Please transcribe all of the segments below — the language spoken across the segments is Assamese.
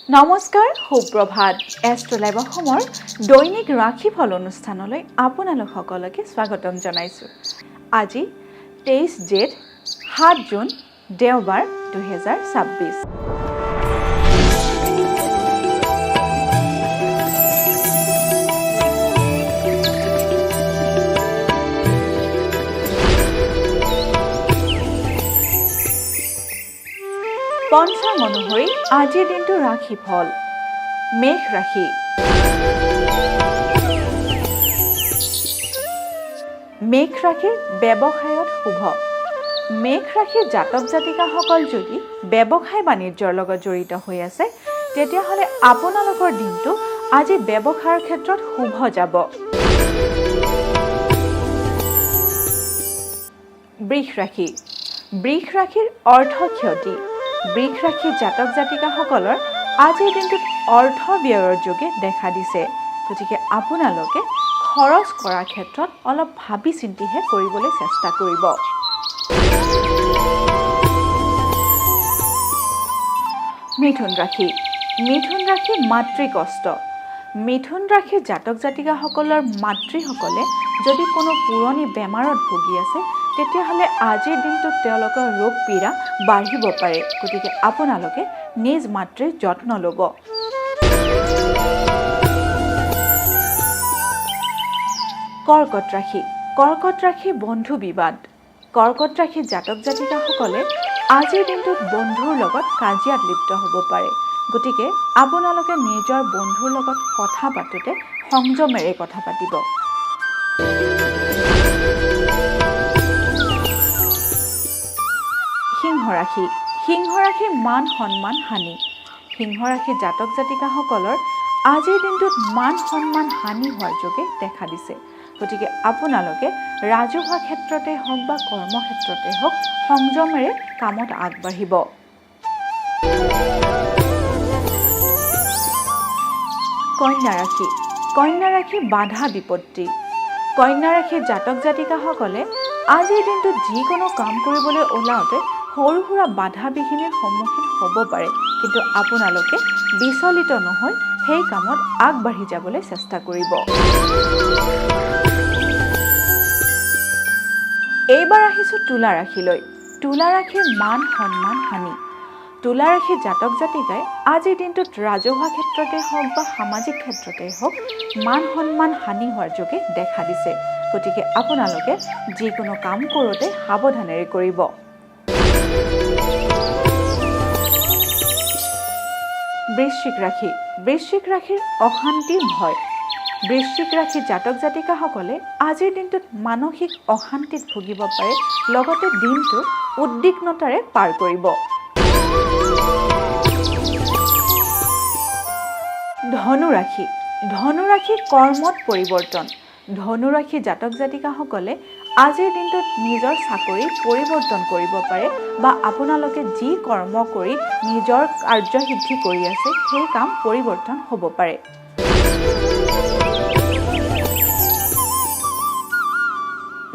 নমস্কাৰ, সুপ্ৰভাত। এষ্ট্ৰলাইভ অসমৰ দৈনিক ৰাশিফল অনুষ্ঠানলৈ আপোনালোক সকলোকে স্বাগতম জনাইছোঁ। আজি 23 জেঠ 7 জুন দেওবাৰ 2026। পঞ্চাং অনুসৰি আজিৰ দিনটো ৰাশিফল। মেষ ৰাশি। মেষ ৰাশিৰ ব্যৱসায়ত শুভ। মেষ ৰাশিৰ জাতক জাতিকাসকল যদি ব্যৱসায় বাণিজ্যৰ লগত জড়িত হৈ আছে, তেতিয়াহ'লে আপোনালোকৰ দিনটো আজি ব্যৱসায়ৰ ক্ষেত্ৰত শুভ যাব। বৃষ ৰাশি। বৃষ ৰাশিৰ অৰ্থ ক্ষতি। বৃষ ৰাশিৰ জাতক জাতিকাসকলৰ আজিৰ দিনটোত অৰ্থ ব্যয়ৰ যোগে দেখা দিছে। গতিকে আপোনালোকে খৰচ কৰাৰ ক্ষেত্ৰত অলপ ভাবি চিন্তিহে কৰিবলৈ চেষ্টা কৰিব। মিথুন ৰাশি। মিথুন ৰাশি মাতৃকষ্ট। মিথুন ৰাশিৰ জাতক জাতিকাসকলৰ মাতৃসকলে যদি কোনো পুৰণি বেমাৰত ভুগি আছে, তেতিয়াহ'লে আজিৰ দিনটোত তেওঁলোকৰ ৰোগ পীড়া বাঢ়িব পাৰে। গতিকে আপোনালোকে নিজ মাতৃৰ যত্ন ল'ব। কৰ্কট ৰাশি। কৰ্কট ৰাশি বন্ধু বিবাদ। কৰ্কট ৰাশিৰ জাতক জাতিকাসকলে আজিৰ দিনটোত বন্ধুৰ লগত কাজিয়াত লিপ্ত হ'ব পাৰে। গতিকে আপোনালোকে নিজৰ বন্ধুৰ লগত কথা পাতোঁতে সংযমেৰে কথা পাতিব। সিংহ ৰাশি। সিংহ ৰাশিৰ মান সন্মান হানি। সিংহ ৰাশিৰ জাতক জাতিকাসকলৰ আজিৰ দিনটোত মান সন্মান হানি হোৱাৰ যোগে দেখা দিছে। গতিকে আপোনালোকে ৰাজহুৱা ক্ষেত্ৰতে হওক বা কৰ্মক্ষেত্ৰতে হওক সংযমেৰে কামত আগবাঢ়িব। কন্যা ৰাশি। কন্যা ৰাশি বাধা বিপত্তি। কন্যা ৰাশিৰ জাতক জাতিকাসকলে আজিৰ দিনটোত যিকোনো কাম কৰিবলৈ ওলাওঁতে সৰু সুৰা বাধা বিঘিনিৰ সন্মুখীন হ'ব পাৰে, কিন্তু আপোনালোকে বিচলিত নহৈ সেই কামত আগবাঢ়ি যাবলৈ চেষ্টা কৰিব। এইবাৰ আহিছোঁ তুলা ৰাশিলৈ। তুলা ৰাশিৰ মান সন্মান হানি। তুলা ৰাশিৰ জাতক জাতিকাই আজিৰ দিনটোত ৰাজহুৱা ক্ষেত্ৰতে হওক বা সামাজিক ক্ষেত্ৰতে হওক মান সন্মান হানি হোৱাৰ যোগে দেখা দিছে। গতিকে আপোনালোকে যিকোনো কাম কৰোঁতে সাৱধানেৰে কৰিব। বৃশ্চিক ৰাশি। বৃশ্চিক ৰাশিৰ অশান্তিৰ ভয়। বৃশ্চিক ৰাশিৰ জাতক জাতিকাসকলে আজিৰ দিনটোত মানসিক অশান্তিত ভুগিব পাৰে, লগতে দিনটো উদ্বিগ্নতাৰে পাৰ কৰিব। ধনু ৰাশি। ধনু ৰাশিৰ কৰ্মত পৰিৱৰ্তন। ধনু ৰাশিৰ জাতক জাতিকাসকলে আজিৰ দিনটোত নিজৰ চাকৰি পৰিৱৰ্তন কৰিব পাৰে বা আপোনালোকে যি কৰ্ম কৰি নিজৰ কাৰ্যসিদ্ধি কৰি আছে সেই কাম পৰিৱৰ্তন হ'ব পাৰে।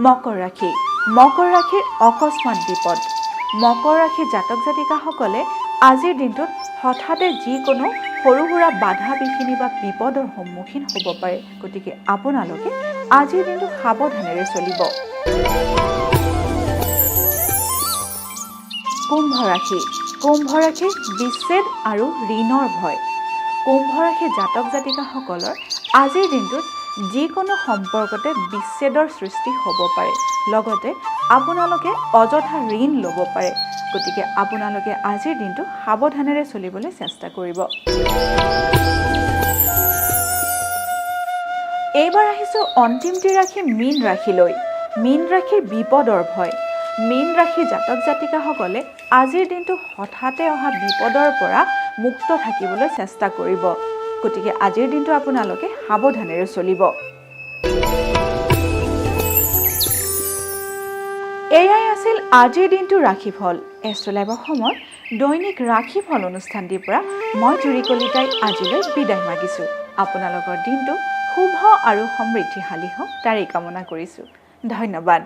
মকৰ ৰাশি। মকৰ ৰাশিৰ অকস্মাত বিপদ। মকৰ ৰাশিৰ জাতক জাতিকাসকলে আজিৰ দিনটোত হঠাতে যিকোনো সৰু সুৰা বাধা বিঘিনি বা বিপদৰ সন্মুখীন হ'ব পাৰে। গতিকে আপোনালোকে আজিৰ দিনটো সাৱধানেৰে চলিব। কুম্ভ ৰাশি। কুম্ভ ৰাশিৰ বিচ্ছেদ আৰু ঋণৰ ভয়। কুম্ভ ৰাশিৰ জাতক জাতিকাসকলৰ আজিৰ দিনটোত যিকোনো সম্পৰ্কতে বিচ্ছেদৰ সৃষ্টি হ'ব পাৰে, লগতে আপোনালোকে অযথা ঋণ ল'ব পাৰে। গতিকে আপোনালোকে আজিৰ দিনটো সাৱধানেৰে চলিবলৈ চেষ্টা কৰিব। এইবাৰ আহিছোঁ অন্তিমটি ৰাশি মীন ৰাশিলৈ। মীন ৰাশিৰ বিপদৰ ভয়। মীন ৰাশিৰ জাতক জাতিকাসকলে আজিৰ দিনটো হঠাতে অহা বিপদৰ পৰা মুক্ত থাকিবলৈ চেষ্টা কৰিব। গতিকে আজিৰ দিনটো আপোনালোকে সাৱধানেৰে চলিব। এয়াই আছিল আজিৰ দিনটো ৰাশিফল। এষ্ট্ৰলাইভ অসমৰ দৈনিক ৰাশিফল অনুষ্ঠানটিৰ পৰা মই জুৰি কলিতাই আজিলৈ বিদায় মাগিছোঁ। আপোনালোকৰ দিনটো শুভ আৰু সমৃদ্ধিশালী হওক তাৰেই কামনা কৰিছোঁ। ধন্যবাদ।